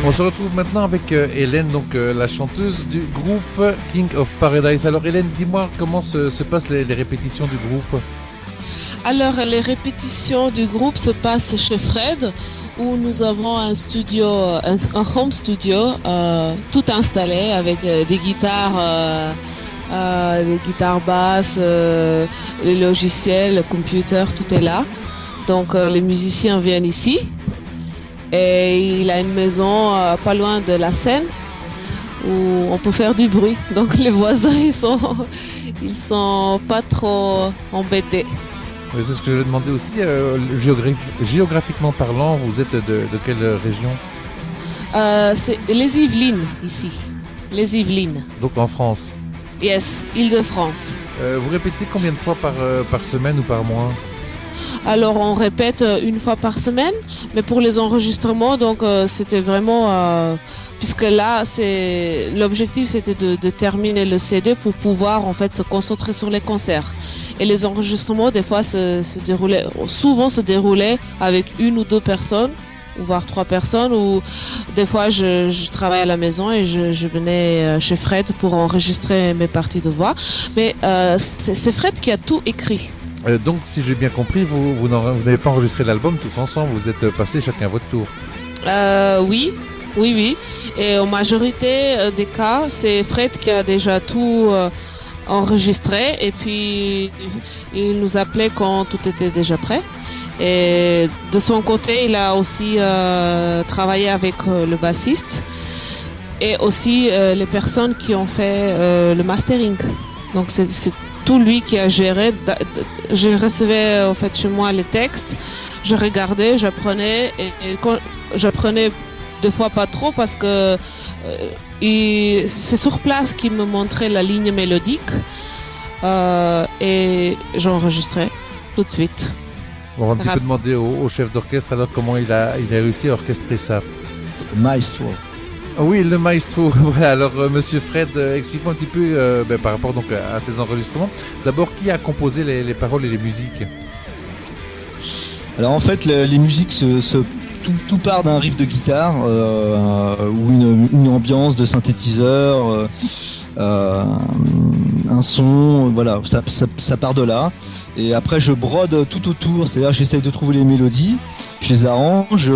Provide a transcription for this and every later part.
On se retrouve maintenant avec Hélène, donc la chanteuse du groupe King of Paradise. Alors Hélène, dis-moi comment se passent les répétitions du groupe. Alors, les répétitions du groupe se passent chez Fred, où nous avons un studio, un home studio, tout installé avec des guitares basses, les logiciels, le computer, tout est là. Donc, les musiciens viennent ici. Et il a une maison pas loin de la scène où on peut faire du bruit. Donc, les voisins, ils sont pas trop embêtés. Oui, c'est ce que je vais demander aussi. Géographiquement parlant, vous êtes de quelle région? C'est les Yvelines, ici. Les Yvelines. Donc en France. Yes, Île-de-France. Vous répétez combien de fois par semaine ou par mois? Alors, on répète une fois par semaine, mais pour les enregistrements, donc c'était vraiment... puisque là, l'objectif, c'était de terminer le CD pour pouvoir, en fait, se concentrer sur les concerts. Et les enregistrements, des fois, souvent se déroulaient avec une ou deux personnes, voire trois personnes, ou des fois, je travaillais à la maison et je venais chez Fred pour enregistrer mes parties de voix. Mais c'est Fred qui a tout écrit. Donc, si j'ai bien compris, vous n'avez pas enregistré l'album tous ensemble, vous êtes passés chacun à votre tour. Oui. Et en majorité des cas, c'est Fred qui a déjà tout enregistré et puis il nous appelait quand tout était déjà prêt. Et de son côté, il a aussi travaillé avec le bassiste et aussi les personnes qui ont fait le mastering. Donc c'est tout lui qui a géré. Je recevais en fait chez moi les textes, je regardais, j'apprenais et quand j'apprenais des fois pas trop parce que c'est sur place qu'il me montrait la ligne mélodique et j'enregistrais tout de suite. On va un petit peu demander au chef d'orchestre alors comment il a réussi à orchestrer ça. Le maestro. Oui, le maestro. Voilà, alors monsieur Fred, explique-moi un petit peu par rapport donc à ces enregistrements. D'abord, qui a composé les paroles et les musiques? Alors en fait, les musiques tout part d'un riff de guitare ou une ambiance de synthétiseur, un son, voilà, ça part de là. Et après, je brode tout autour, c'est-à-dire j'essaye de trouver les mélodies, je les arrange.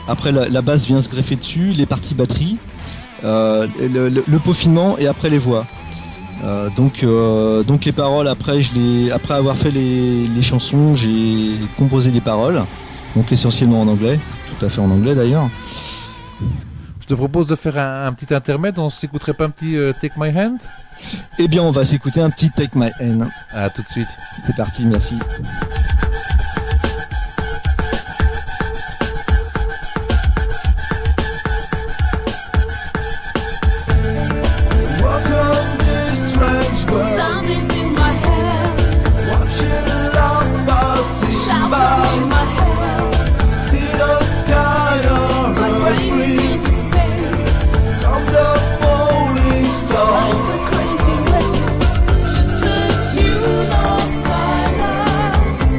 Après, la basse vient se greffer dessus, les parties batterie, le peaufinement et après les voix. Donc les paroles, après avoir fait les chansons, j'ai composé les paroles. Donc essentiellement en anglais, tout à fait en anglais d'ailleurs. Je te propose de faire un petit intermède, on s'écouterait pas un petit Take My Hand? Eh bien on va s'écouter un petit Take My Hand. À tout de suite. C'est parti, merci. Just a tune of silence.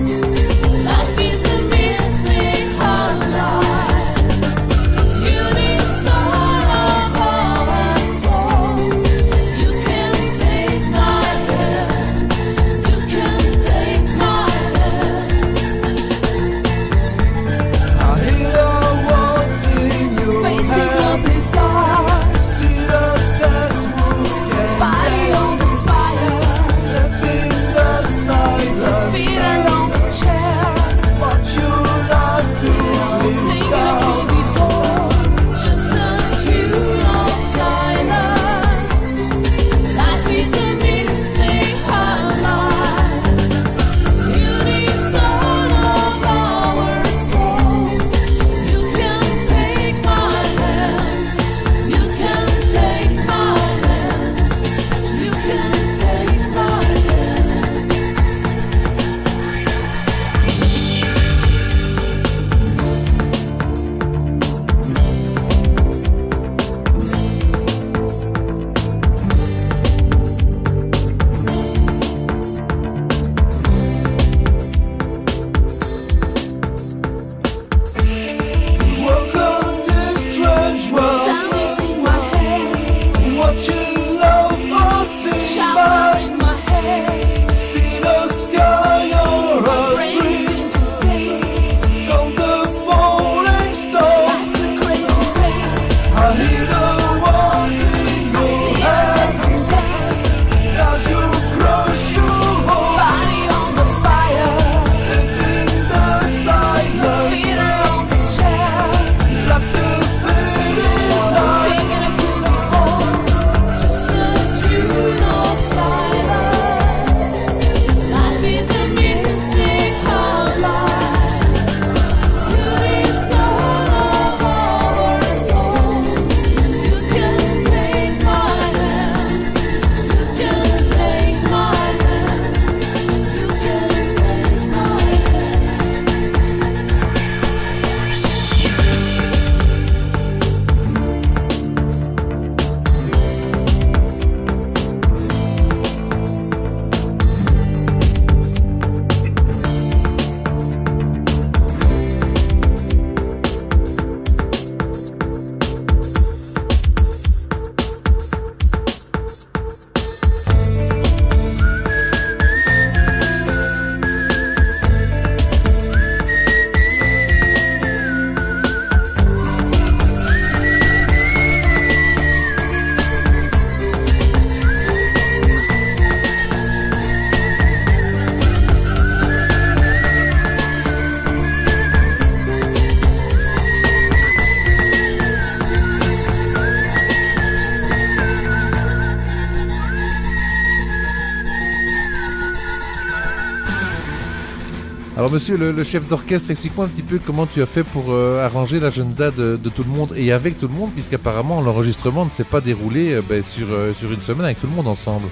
Alors monsieur le chef d'orchestre, explique-moi un petit peu comment tu as fait pour arranger l'agenda de tout le monde et avec tout le monde, puisqu'apparemment l'enregistrement ne s'est pas déroulé sur une semaine avec tout le monde ensemble.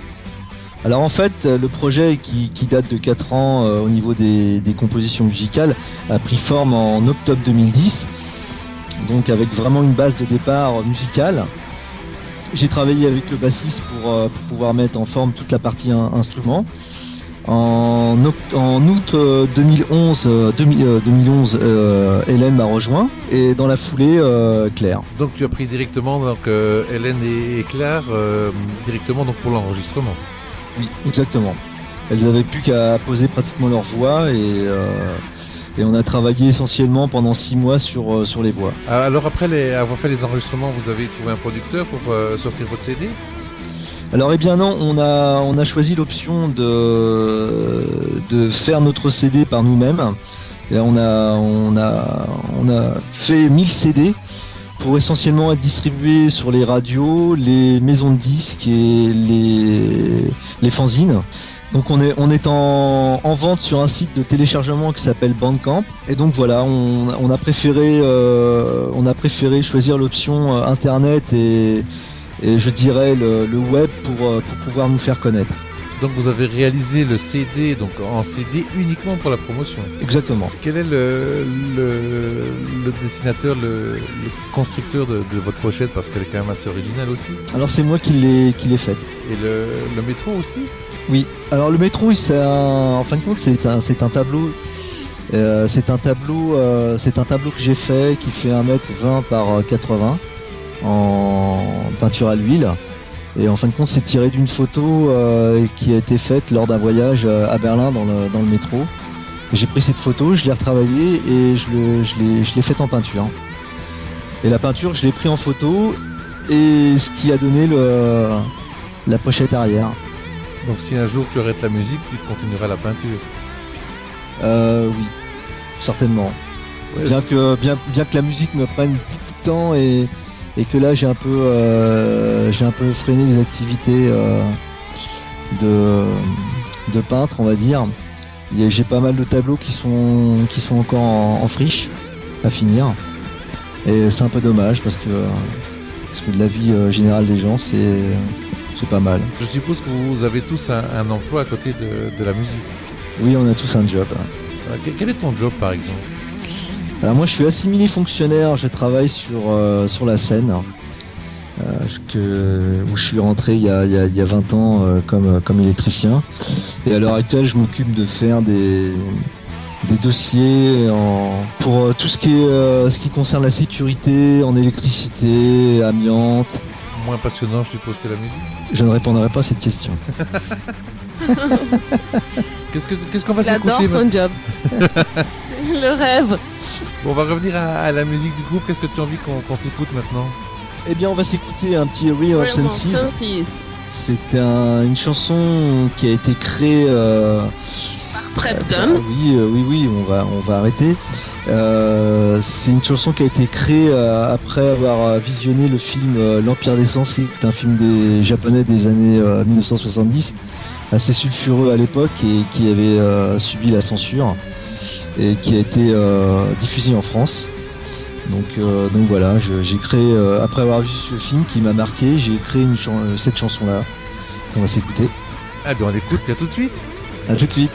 Alors en fait, le projet qui date de 4 ans au niveau des compositions musicales a pris forme en octobre 2010, donc avec vraiment une base de départ musicale. J'ai travaillé avec le bassiste pour pouvoir mettre en forme toute la partie instrument. En août 2011, Hélène m'a rejoint et dans la foulée, Claire. Donc tu as pris directement Hélène et Claire directement donc pour l'enregistrement. Oui, exactement. Elles avaient plus qu'à poser pratiquement leur voix et on a travaillé essentiellement pendant 6 mois sur les voix. Alors après avoir fait les enregistrements, vous avez trouvé un producteur pour sortir votre CD ? Alors eh bien non, on a choisi l'option de faire notre CD par nous-mêmes. Et on a fait 1000 CD pour essentiellement être distribués sur les radios, les maisons de disques et les fanzines. Donc on est en vente sur un site de téléchargement qui s'appelle Bandcamp. Et donc voilà, on a préféré choisir l'option internet et je dirais le web pour pouvoir nous faire connaître. Donc vous avez réalisé le CD donc en CD uniquement pour la promotion. Exactement. Quel est le dessinateur, le constructeur de votre pochette, parce qu'elle est quand même assez originale aussi? Alors c'est moi qui l'ai faite. Et le métro aussi? Oui. Alors le métro, en fin de compte, c'est un tableau. C'est un tableau que j'ai fait qui fait 1m20 par 80 en peinture à l'huile. Et en fin de compte, c'est tiré d'une photo qui a été faite lors d'un voyage à Berlin dans le métro. J'ai pris cette photo, je l'ai retravaillée et je l'ai faite en peinture. Et la peinture, je l'ai pris en photo et ce qui a donné la pochette arrière. Donc si un jour tu arrêtes la musique, tu continueras la peinture? Oui, certainement. Ouais, bien que la musique me prenne beaucoup de temps et que là j'ai un peu freiné les activités de peintre, on va dire. J'ai pas mal de tableaux qui sont encore en friche à finir et c'est un peu dommage parce que de la vie générale des gens c'est pas mal. Je suppose que vous avez tous un emploi à côté de la musique. Oui, on a tous un job. Quel est ton job par exemple? Alors moi je suis assimilé fonctionnaire, je travaille sur la scène où je suis rentré il y a 20 ans comme électricien et à l'heure actuelle je m'occupe de faire des dossiers pour tout ce qui concerne la sécurité en électricité, amiante. Moins passionnant je suppose que la musique? Je ne répondrai pas à cette question. Qu'est-ce qu'on va s'écouter? Il adore son job. C'est le rêve. Bon, on va revenir à la musique du groupe. Qu'est-ce que tu as envie qu'on s'écoute maintenant? Eh bien, on va s'écouter un petit Real of Senses. C'est une chanson qui a été créée par Fred Dunn. Oui, on va arrêter. C'est une chanson qui a été créée après avoir visionné le film L'Empire des Sens, qui est un film des japonais des années 1970, assez sulfureux à l'époque et qui avait subi la censure et qui a été diffusé en France. Donc voilà, j'ai créé, après avoir vu ce film qui m'a marqué, j'ai créé cette chanson-là qu'on va s'écouter. Ah bien on l'écoute, à tout de suite. À tout de suite.